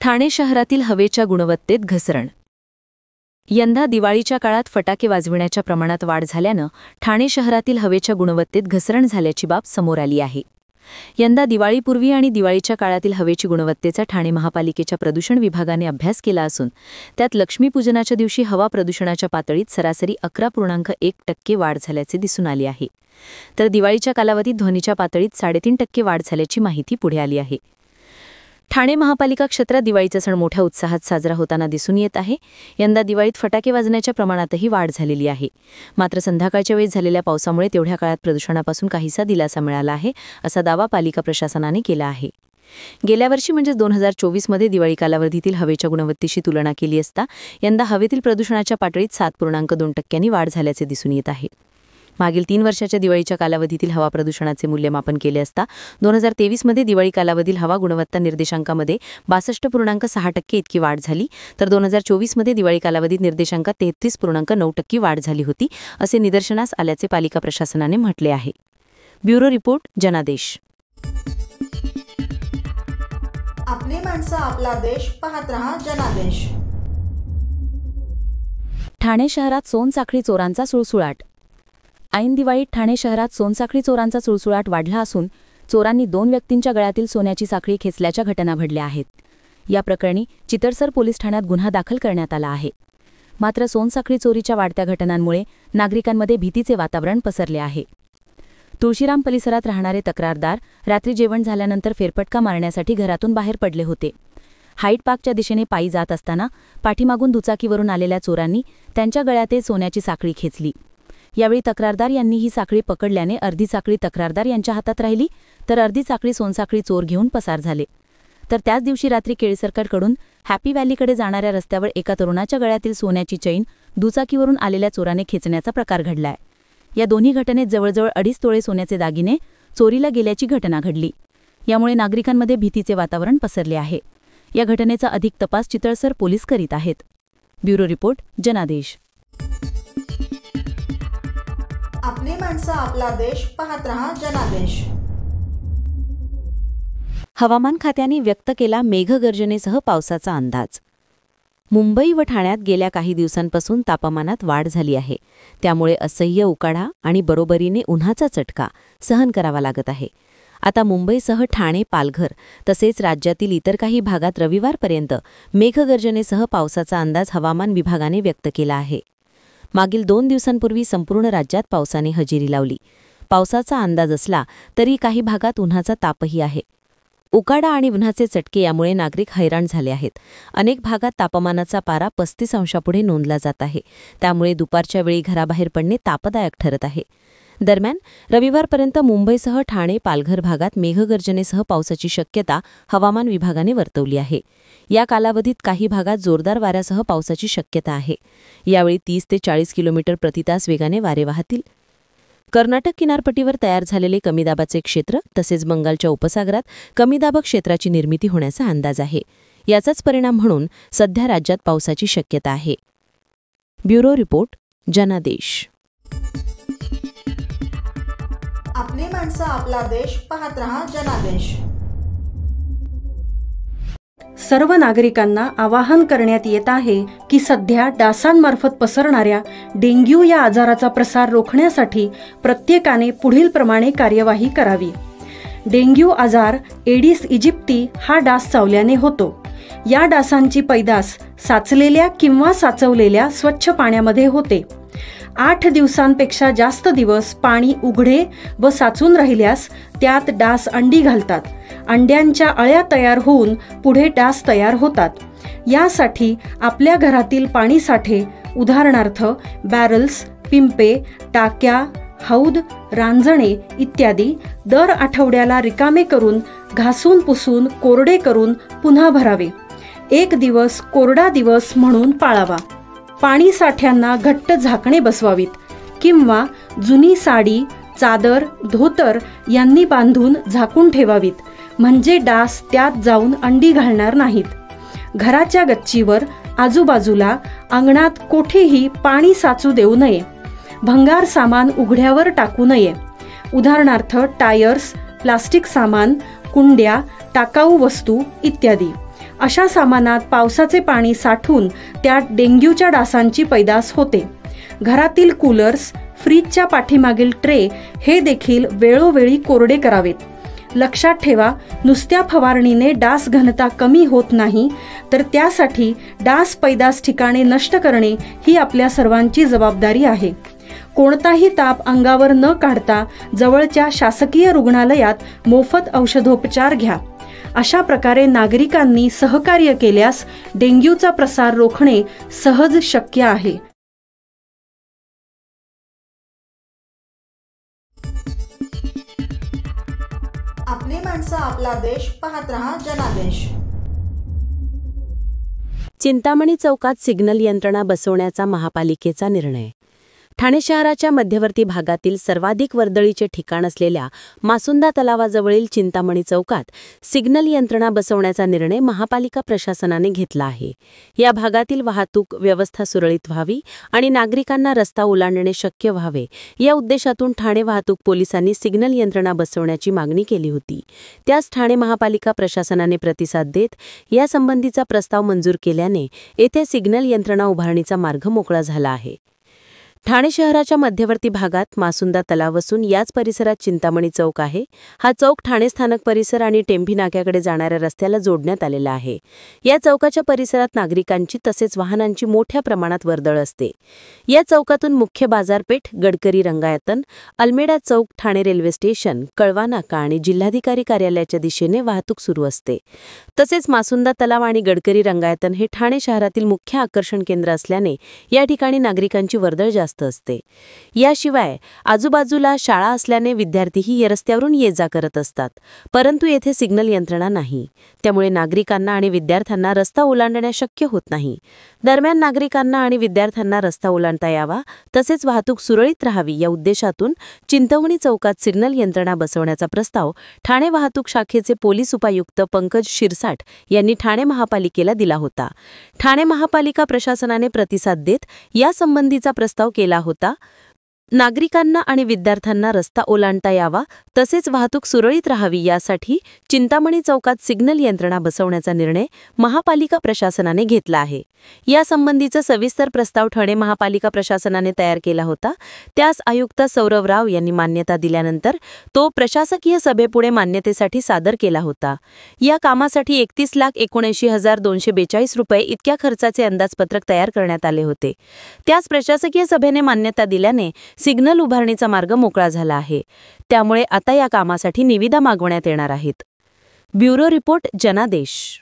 ठाणे शहरातील हवेच्या गुणवत्तेत घसरण. यंदा दिवाळीच्या काळात फटाके वाजविण्याच्या प्रमाणात वाढ झाल्यानं ठाणे शहरातील हवेच्या गुणवत्तेत घसरण झाल्याची बाब समोर आली आहे. यंदा दिवाळीपूर्वी आणि दिवाळीच्या काळातील हवेची गुणवत्तेचा ठाणे महापालिकेच्या प्रदूषण विभागाने अभ्यास केला असून त्यात लक्ष्मीपूजनाच्या दिवशी हवा प्रदूषणाच्या पातळीत सरासरी 11.1% वाढ झाल्याचे दिसून आले आहे. तर दिवाळीच्या कालावधीत ध्वनीच्या पातळीत 3.5% वाढ झाल्याची माहिती पुढे आली आहे. ठाणे महापालिका क्षेत्रात दिवाळीचा सण मोठ्या उत्साहात साजरा होताना दिसून येत आहे. यंदा दिवाळीत फटाके वाजण्याच्या प्रमाणातही वाढ झालेली आहे. मात्र संध्याकाळच्या वेळी झालेल्या पावसामुळे तेवढ्या काळात प्रदूषणापासून काहीसा दिलासा मिळाला आहे, असा दावा पालिका प्रशासनाने केला आहे. गेल्या वर्षी म्हणजे 2024 मध्ये दिवाळी कालावधीतील हवेच्या गुणवत्तेशी तुलना केली असता यंदा हवेतील प्रदूषणाच्या पातळीत 7.2% वाढ झाल्याचे दिसून येत आहे. मागील 3 वर्षाच्या दिवाळीच्या कालावधीतील हवा प्रदूषणाचे मूल्यमापन केले असता 2023 मध्ये दिवाळी कालावधील हवा गुणवत्ता निर्देशांकामध्ये 62.6% इतकी वाढ झाली, तर 2024 मध्ये दिवाळी कालावधीत निर्देशांकात 33.9% वाढ झाली होती, असे निदर्शनास आल्याचे पालिका प्रशासनाने म्हटले आहे. ब्युरो रिपोर्ट, जनादेश. आपली माणसं, आपला देश, पाहत रहा जनादेश. ठाणे शहरात सोनसाखळी चोरांचा सुळसुळाट. ऐन दिवाळीत ठाणे शहरात सोनसाखळी चोरांचा सुळसुळाट वाढला असून चोरांनी 2 व्यक्तींच्या गळ्यातील सोन्याची साखळी खेचल्याच्या घटना घडल्या आहेत. या प्रकरणी चितळसर पोलीस ठाण्यात गुन्हा दाखल करण्यात आला आहे. मात्र सोनसाखळी चोरीच्या वाढत्या घटनांमुळे नागरिकांमध्ये भीतीचे वातावरण पसरले आहे. तुळशीराम परिसरात राहणारे तक्रारदार रात्री जेवण झाल्यानंतर फेरफटका मारण्यासाठी घरातून बाहेर पडले होते. हाईट पार्कच्या दिशेने पायी जात असताना पाठीमागून दुचाकीवरून आलेल्या चोरांनी त्यांच्या गळ्यातील सोन्याची साखळी खेचली. यावेळी तक्रारदार यांनी ही साखळी पकडल्याने अर्धी साखळी तक्रारदार यांच्या हातात राहिली, तर अर्धी साखळी सोनसाखळी चोर घेऊन पसार झाले. तर त्याच दिवशी रात्री केळसरकडकडून हॅपी व्हॅलीकडे जाणाऱ्या रस्त्यावर एका तरुणाच्या गळ्यातील सोन्याची चैन दुचाकीवरून आलेल्या चोराने खेचण्याचा प्रकार घडलाय. या दोन्ही घटनेत जवळजवळ 2.5 तोळे सोन्याचे दागिने चोरीला गेल्याची घटना घडली. यामुळे नागरिकांमध्ये भीतीचे वातावरण पसरले आहे. या घटनेचा अधिक तपास चितळसर पोलीस करीत आहेत. ब्युरो रिपोर्ट, जनादेश. आपली माणसं, आपला देश, पाहत रहा जनादेश. हवामान खात्याने व्यक्त केला मेघगर्जनेसह पावसाचा अंदाज. मुंबई व ठाण्यात गेल्या काही दिवसांपासून तापमानात वाढ झाली आहे. त्यामुळे असह्य उकाडा आणि बरोबरीने उन्हाचा चटका सहन करावा लागत आहे. आता मुंबईसह ठाणे, पालघर तसेच राज्यातील इतर काही भागात रविवारपर्यंत मेघगर्जनेसह पावसाचा अंदाज हवामान विभागाने व्यक्त केला आहे. मागील 2 दिवसांपूर्वी संपूर्ण राज्यात पावसाने हजेरी लावली. पावसाचा अंदाज असला तरी काही भागात उन्हाचा तापही आहे. उकाडा आणि उन्हाचे चटके यामुळे नागरिक हैराण झाले आहेत. अनेक भागात तापमानाचा पारा 35 अंशापुढे नोंदला जात आहे. त्यामुळे दुपारच्या वेळी घराबाहेर पडणे तापदायक ठरत आहे. दरम्यान रविवारपर्यंत मुंबईसह ठाणे, पालघर भागात मेघगर्जनेसह पावसाची शक्यता हवामान विभागाने वर्तवली आहे. या कालावधीत काही भागात जोरदार वाऱ्यासह पावसाची शक्यता आहे. यावेळी 30 ते 40 किलोमीटर प्रतितास वेगाने वारे वाहतील. कर्नाटक किनारपट्टीवर तयार झालेले कमी दाबाचे क्षेत्र तसेच बंगालच्या उपसागरात कमी दाब क्षेत्राची निर्मिती होण्याचा अंदाज आहे. याचाच परिणाम म्हणून सध्या राज्यात पावसाची शक्यता आहे. ब्युरो रिपोर्ट, जनादेश. आपली माणसं, आपला देश, पाहत रहा जनादेश. सर्व नागरिकांना आवाहन करण्यात येत आहे की सध्या डासांमार्फत पसरणाऱ्या डेंग्यू या आजाराचा प्रसार रोखण्यासाठी प्रत्येकाने पुढीलप्रमाणे कार्यवाही करावी. डेंग्यू आजार एडिस इजिप्ती हा डास चावल्याने होतो. या डासांची पैदास साचलेल्या किंवा साचवलेल्या स्वच्छ पाण्यामध्ये होते. 8 दिवसांपेक्षा जास्त दिवस पाणी उघडे व साचून राहिल्यास त्यात डास अंडी घालतात. अंड्यांच्या अळ्या तयार होऊन पुढे डास तयार होतात. यासाठी आपल्या घरातील पाणीसाठे उदाहरणार्थ बॅरल्स, पिंपे, टाक्या, हौद, रांजणे इत्यादी दर आठवड्याला रिकामे करून घासून पुसून कोरडे करून पुन्हा भरावे. 1 दिवस कोरडा दिवस म्हणून पाळावा. पाणी साठ्यांना घट्ट झाकणे बसवावीत किंवा जुनी साडी, चादर, धोतर यांनी बांधून झाकून ठेवावीत, म्हणजे डास त्यात जाऊन अंडी घालणार नाहीत. घराच्या गच्चीवर, आजूबाजूला, अंगणात कोठेही पाणी साचू देऊ नये. भंगार सामान उघड्यावर टाकू नये. उदाहरणार्थ टायर्स, प्लास्टिक सामान, कुंड्या, टाकाऊ वस्तू इत्यादी. अशा सामानात पावसाचे पाणी साठून त्यात डेंग्यूच्या डासांची पैदास होते. घरातील कूलर्स, फ्रीजच्या पाठीमागील ट्रे हे देखील वेळोवेळी कोरडे करावेत. लक्षात ठेवा, नुसत्या फवारणीने डास घनता कमी होत नाही, तर त्यासाठी डास पैदास ठिकाणे नष्ट करणे ही आपल्या सर्वांची जबाबदारी आहे. कोणताही ताप अंगावर न काढता जवळच्या शासकीय रुग्णालयात मोफत औषधोपचार घ्या. अशा प्रकारे नागरिकांनी सहकार्य केल्यास डेंग्यूचा प्रसार रोखणे सहज शक्य आहे. आपली माणसं, आपला देश, पाहत रहा जनादेश. चिंतामणी चौकात सिग्नल यंत्रणा बसवण्याचा महापालिकेचा निर्णय. ठाणे शहराच्या मध्यवर्ती भागातील सर्वाधिक वर्दळीचे ठिकाण असलेल्या मासुंदा तलावाजवळील चिंतामणी चौकात सिग्नल यंत्रणा बसवण्याचा निर्णय महापालिका प्रशासनाने घेतला आहे. या भागातील वाहतूक व्यवस्था सुरळीत व्हावी आणि नागरिकांना रस्ता ओलांडणे शक्य व्हावे या उद्देशातून ठाणे वाहतूक पोलिसांनी सिग्नल यंत्रणा बसवण्याची मागणी केली होती. त्यास ठाणे महापालिका प्रशासनाने प्रतिसाद देत यासंबंधीचा प्रस्ताव मंजूर केल्याने येथे सिग्नल यंत्रणा उभारणीचा मार्ग मोकळा झाला आहे. ठाणे शहराच्या मध्यवर्ती भागात मासुंदा तलाव असून याच परिसरात चिंतामणी चौक आहे. हा चौक ठाणे स्थानक परिसर आणि टेंभी नाक्याकडे जाणाऱ्या रस्त्याला जोडण्यात आलेला आहे. या चौकाच्या परिसरात नागरिकांची तसेच वाहनांची मोठ्या प्रमाणात वर्दळ असते. या चौकातून मुख्य बाजारपेठ, गडकरी रंगायतन, अल्मेडा चौक, ठाणे रेल्वे स्टेशन, कळवा नाका आणि जिल्हाधिकारी कार्यालयाच्या दिशेने वाहतूक सुरू असते. तसेच मासुंदा तलाव आणि गडकरी रंगायतन हे ठाणे शहरातील मुख्य आकर्षण केंद्र असल्याने या ठिकाणी नागरिकांची वर्दळ जास्त असते. याशिवाय आजूबाजूला शाळा असल्याने विद्यार्थीही या रस्त्यावरून ये जा करत असतात. परंतु येथे सिग्नल यंत्रणा नाही, त्यामुळे नागरिकांना आणि विद्यार्थ्यांना रस्ता ओलांडणे शक्य होत नाही. दरम्यान नागरिकांना आणि विद्यार्थ्यांना रस्ता ओलांडता यावा तसेच वाहतूक सुरळीत राहावी या उद्देशातून चिंतामणी चौकात सिग्नल यंत्रणा बसवण्याचा प्रस्ताव ठाणे वाहतूक शाखेचे पोलीस उपायुक्त पंकज शिरसाट यांनी ठाणे महापालिकेला दिला होता. ठाणे महापालिका प्रशासनाने प्रतिसाद देत यासंबंधीचा प्रस्ताव केला होता. नागरिकांना आणि विद्यार्थ्यांना रस्ता ओलांडता यावा तसेच वाहतूक सुरळीत राहावी यासाठी चिंतामणी चौकात सिग्नल यंत्रणा बसवण्याचा निर्णय महापालिका प्रशासनाने घेतला आहे. यासंबंधीचा सविस्तर प्रस्ताव ठाणे महापालिका प्रशासनाने तयार केला होता. त्यास आयुक्त सौरव राव यांनी मान्यता दिल्यानंतर तो प्रशासकीय सभेपुढे मान्यतेसाठी सादर केला होता. या कामासाठी 31,79,242 रुपये इतक्या खर्चाचे अंदाजपत्रक तयार करण्यात आले होते. त्यास प्रशासकीय सभेने मान्यता दिल्याने सिग्नल उभारणीचा मार्ग मोकळा झाला आहे. त्यामुळे आता या कामासाठी निविदा मागवण्यात येणार आहेत. ब्युरो रिपोर्ट, जनादेश.